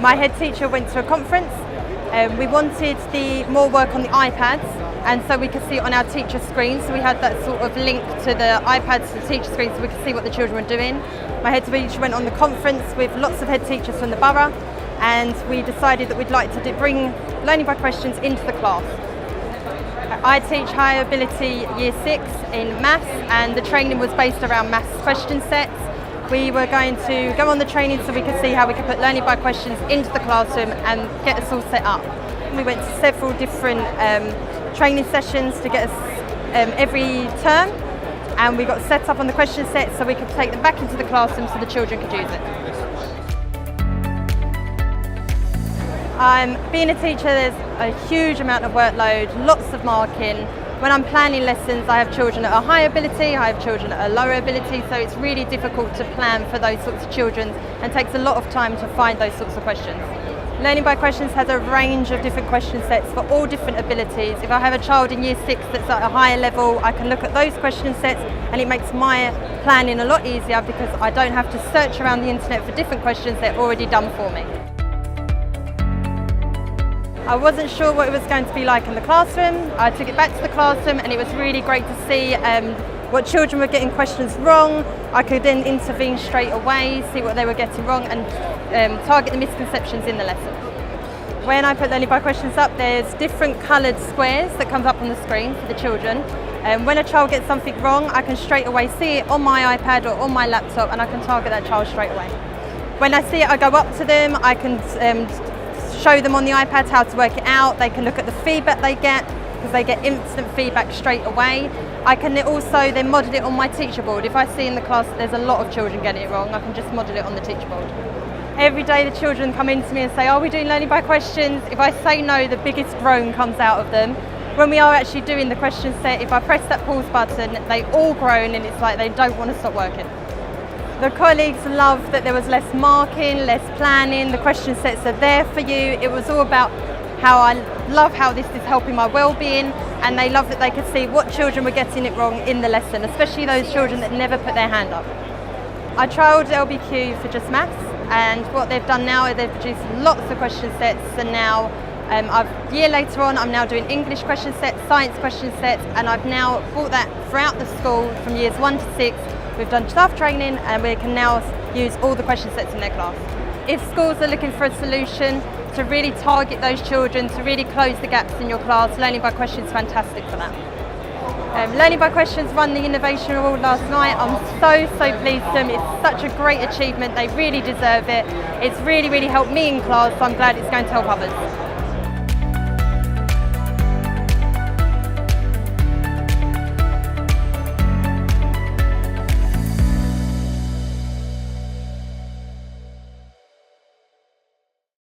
My head teacher went to a conference. We wanted more work on the iPads, and so we could see it on our teacher screen. So we had that sort of link to the iPads to the teacher screen so we could see what the children were doing. My head teacher went on the conference with lots of head teachers from the borough, and we decided that we'd like to bring learning by questions into the class. I teach higher ability year 6 in maths, and the training was based around maths question sets. We were going to go on the training so we could see how we could put learning by questions into the classroom and get us all set up. We went to several different training sessions to get us every term, and we got set up on the question set so we could take them back into the classroom so the children could use it. Being a teacher, there's a huge amount of workload, lots of marking. When I'm planning lessons, I have children at a high ability, I have children at a lower ability, so it's really difficult to plan for those sorts of children and takes a lot of time to find those sorts of questions. Learning by questions has a range of different question sets for all different abilities. If I have a child in year 6 that's at a higher level, I can look at those question sets, and it makes my planning a lot easier because I don't have to search around the internet for different questions, they're already done for me. I wasn't sure what it was going to be like in the classroom. I took it back to the classroom, and it was really great to see what children were getting questions wrong. I could then intervene straight away, see what they were getting wrong, and target the misconceptions in the lesson. When I put learning by questions up, there's different coloured squares that comes up on the screen for the children. When a child gets something wrong, I can straight away see it on my iPad or on my laptop, and I can target that child straight away. When I see it, I go up to them, I can show them on the iPad how to work it out. They can look at the feedback they get, because they get instant feedback straight away. I can also then model it on my teacher board. If I see in the class that there's a lot of children getting it wrong, I can just model it on the teacher board. Every day the children come in to me and say, "Are we doing learning by questions?" If I say no, the biggest groan comes out of them. When we are actually doing the question set, if I press that pause button, they all groan, and it's like they don't want to stop working. The colleagues loved that there was less marking, less planning, the question sets are there for you. It was all about how I love how this is helping my well-being, and they loved that they could see what children were getting it wrong in the lesson, especially those children that never put their hand up. I trialled LbQ for just maths, and what they've done now is they've produced lots of question sets, and now a year later on I'm now doing English question sets, science question sets, and I've now brought that throughout the school from years 1 to 6. We've done staff training, and we can now use all the question sets in their class. If schools are looking for a solution to really target those children, to really close the gaps in your class, Learning by Questions is fantastic for that. Learning by Questions won the Innovation Award last night. I'm so pleased with them. It's such a great achievement. They really deserve it. It's really helped me in class, so I'm glad it's going to help others.